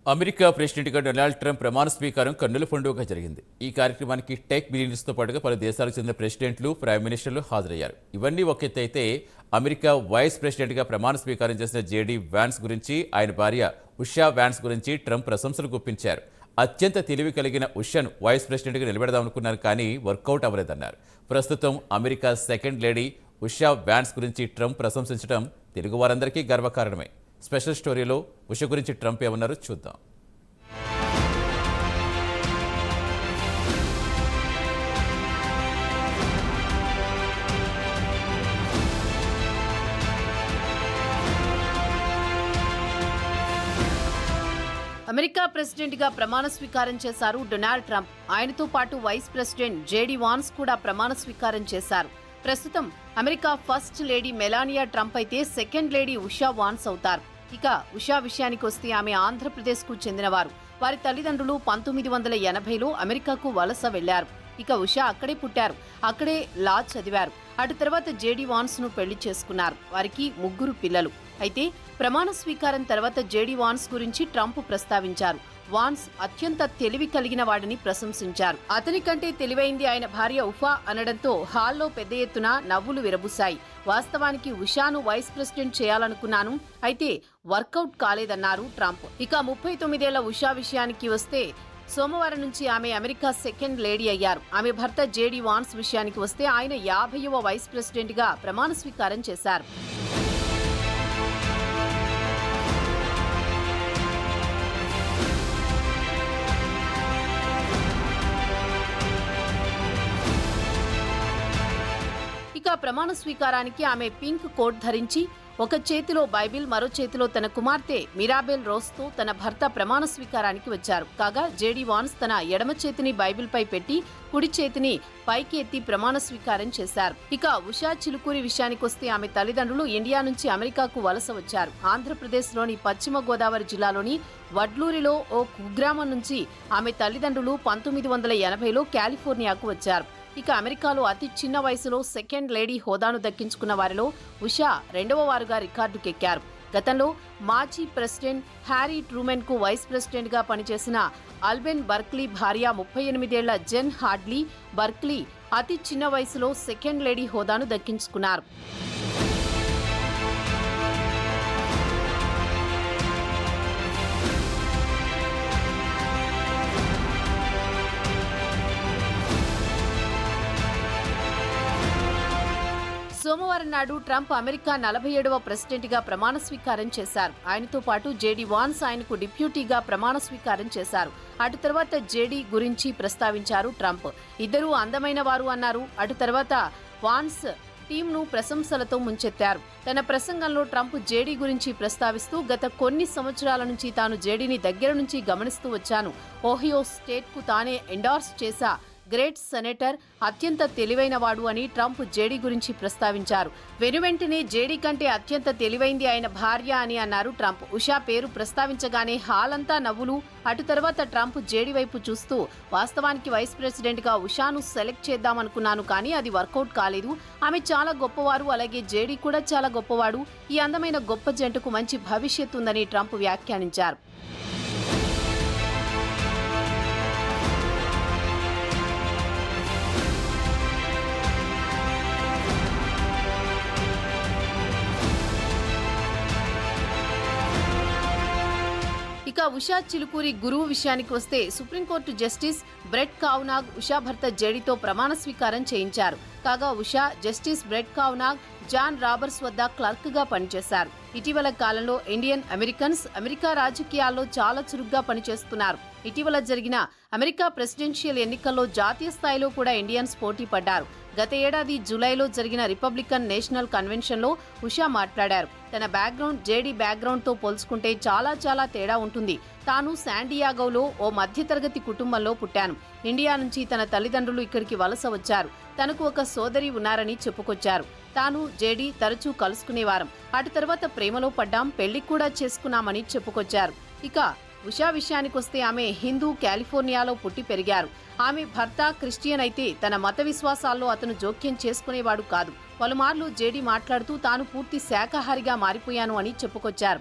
America ప్రెసిడెంట్గా Donald Trump ప్రమాణ స్వీకారం కన్నుల పండుగగా జరిగింది. ఈ కార్యక్రమానికి టెక్ బిలియనర్స్తో పాటుగా పలు దేశాలకు చెందిన ప్రెసిడెంట్లు, ప్రైమ్ మినిస్టర్లు హాజరయ్యారు. ఇవన్నీ ఒక ఎత్తు అయితే అమెరికా వైస్ ప్రెసిడెంట్గా ప్రమాణ స్వీకారం చేసిన జేడీ వ్యాన్స్ గురించి, ఆయన భార్య ఉషా వ్యాన్స్ గురించి ట్రంప్ ప్రశంసలు గుప్పించారు. అత్యంత తెలివి కలిగిన ఉషాను వైస్ ప్రెసిడెంట్గా నిలబెడదామనుకున్నారు, కానీ వర్కౌట్ అవ్వలేదన్నారు. ప్రస్తుతం America second lady Usha Vance గురించి ట్రంప్ ప్రశంసించడం తెలుగు వారందరికీ గర్వకారణమే. స్పెషల్ స్టోరీలో ఉష గురించి ట్రంప్ ఏమన్నారో చూద్దాం. అమెరికా ప్రెసిడెంట్గా ప్రమాణ స్వీకారం చేశారు డొనాల్డ్ ట్రంప్. ఆయనతో పాటు వైస్ ప్రెసిడెంట్ జేడీ వాన్స్ కూడా ప్రమాణ స్వీకారం చేశారు. ప్రస్తుతం America first lady Melania Trump అయితే సెకండ్ లేడీ ఉషా వాన్స్ అవుతారు. ఇక ఉషా విషయానికి వస్తే ఆమె ఆంధ్రప్రదేశ్కు చెందినవారు. వారి తల్లిదండ్రులు 1980లో అమెరికాకు వలస వెళ్లారు. ఇక ఉషా అక్కడే పుట్టారు, అక్కడే లా చదివారు. అటు తర్వాత జేడీ వాన్స్ ను పెళ్లి చేసుకున్నారు. వారికి 3 పిల్లలు. అయితే ప్రమాణ స్వీకారం తర్వాత జేడీ వాన్స్ గురించి ట్రంప్ ప్రస్తావించారు. వాన్స్ అత్యంత తెలివి కలిగిన వాడిని ప్రశంసించారు. అతని కంటే తెలివైంది ఆయన భార్య ఉఫా అనడంతో హాల్లో పెద్ద ఎత్తున నవ్వులు విరబూశాయి. వాస్తవానికి ఉషాను వైస్ ప్రెసిడెంట్ చేయాలనుకున్నాను, అయితే వర్కౌట్ కాలేదన్నారు ట్రంప్. ఇక 39 ఏళ్ల ఉషా విషయానికి వస్తే సోమవారం నుంచి ఆమె అమెరికా సెకండ్ లేడీ అయ్యారు. ఆమె భర్త జేడీ వాన్స్ విషయానికి వస్తే ఆయన 50వ వైస్ ప్రెసిడెంట్ గా ప్రమాణ స్వీకారం చేశారు. ఇక ప్రమాణ స్వీకారానికి ఆమె పింక్ కోట్ ధరించి ఒక చేతిలో బైబిల్, మరో చేతిలో తన కుమార్తె మిరాబెల్ రోస్తో తన భర్త ప్రమాణ స్వీకారానికి వచ్చారు. కాగా జేడీ వాన్స్ తన ఎడమ చేతిని బైబిల్ పై పెట్టి కుడి చేతిని పైకి ఎత్తి ప్రమాణ స్వీకారం చేశారు. ఇక ఉషా చిలుకూరి విషయానికొస్తే ఆమె తల్లిదండ్రులు ఇండియా నుంచి అమెరికాకు వలస వచ్చారు. ఆంధ్రప్రదేశ్లోని పశ్చిమ గోదావరి జిల్లాలోని వడ్లూరిలో ఓ కుగ్రామం నుంచి ఆమె తల్లిదండ్రులు 1980లో కాలిఫోర్నియాకు వచ్చారు. ఇక అమెరికాలో అతి చిన్న వయసులో సెకండ్ లేడీ హోదాను దక్కించుకున్న వారిలో ఉషా 2వ వారుగా రికార్డుకెక్కారు. గతంలో మాజీ ప్రెసిడెంట్ హ్యారీ ట్రూమెన్ కు వైస్ ప్రెసిడెంట్ గా పనిచేసిన అల్బెన్ బర్క్లీ భార్య 38 ఏళ్ల జెన్ హాడ్లీ బర్క్లీ అతి చిన్న వయసులో సెకండ్ లేడీ హోదాను దక్కించుకున్నారు. సోమవారం నాడు ట్రంప్ అమెరికా 47వ ప్రెసిడెంట్గా ప్రమాణ స్వీకారం చేశారు. ఆయనతో పాటు జేడీ వాన్స్ ఆయనకు డిప్యూటీగా ప్రమాణ స్వీకారం చేశారు. అటు తర్వాత జేడీ గురించి ప్రస్తావించారు ట్రంప్. ఇద్దరూ అందమైన వారు అన్నారు. అటు తర్వాత వాన్స్ టీంను ప్రశంసలతో ముంచెత్తారు. తన ప్రసంగంలో ట్రంప్ జేడీ గురించి ప్రస్తావిస్తూ గత కొన్ని సంవత్సరాల నుంచి తాను జేడీని దగ్గర నుంచి గమనిస్తూ వచ్చాను. ఓహియో స్టేట్కు తానే ఎండార్స్ చేశా. గ్రేట్ సెనేటర్, అత్యంత తెలివైనవాడు అని ట్రంప్ జేడీ గురించి ప్రస్తావించారు. వెనువెంటనే జేడీ కంటే అత్యంత తెలివైంది ఆయన భార్య అని అన్నారు ట్రంప్. ఉషా పేరు ప్రస్తావించగానే హాలంతా నవ్వులు. అటు తర్వాత ట్రంప్ జేడీ వైపు చూస్తూ వాస్తవానికి వైస్ ప్రెసిడెంట్ గా ఉషాను సెలెక్ట్ చేద్దామనుకున్నాను, కానీ అది వర్కౌట్ కాలేదు. ఆమె చాలా గొప్పవారు, అలాగే జేడీ కూడా చాలా గొప్పవాడు. ఈ అందమైన గొప్ప జంటకు మంచి భవిష్యత్తు ఉందని ట్రంప్ వ్యాఖ్యానించారు. ఇక ఉషా చిలుకూరి గురువు విషయానికి వస్తే Supreme Court justice Brett Kavanaugh Usha భర్త జేడీతో ప్రమాణ స్వీకారం చేయించారు. కాగా Usha justice Brett Kavanaugh John Roberts వద్ద క్లర్క్ గా పనిచేశారు. ఇటీవల కాలంలో ఇండియన్ అమెరికన్స్ అమెరికా రాజకీయాల్లో చాలా చురుగ్గా పనిచేస్తున్నారు. ఇటీవల జరిగిన అమెరికా ప్రెసిడెన్షియల్ ఎన్నికల్లో జాతీయ స్థాయిలో కూడా ఇండియన్స్ పోటీ పడ్డారు. గత ఏడాది జూలైలో జరిగిన రిపబ్లికన్ నేషనల్ కన్వెన్షన్లో ఉషా మాట్లాడారు. తన బ్యాక్గ్రౌండ్ జేడీ బ్యాక్గ్రౌండ్తో పోల్చుకుంటే చాలా తేడా ఉంటుంది. తాను శాండియాగోలో ఓ మధ్యతరగతి కుటుంబంలో పుట్టాను. ఇండియా నుంచి తన తల్లిదండ్రులు ఇక్కడికి వలస వచ్చారు. తనకు ఒక సోదరి ఉన్నారని చెప్పుకొచ్చారు. తాను జేడీ తరచూ కలుసుకునేవారం. అటు తర్వాత ప్రేమలో పడ్డాం, పెళ్లి కూడా చేసుకున్నామని చెప్పుకొచ్చారు. ఇక ఉషా విషయానికొస్తే ఆమె హిందూ, కాలిఫోర్నియాలో పుట్టి పెరిగారు. ఆమె భర్త క్రిస్టియన్ అయితే తన మత విశ్వాసాల్లో అతను జోక్యం చేసుకునేవాడు కాదు. పలుమార్లు జేడీ మాట్లాడుతూ తాను పూర్తి శాకాహారిగా మారిపోయాను అని చెప్పుకొచ్చారు.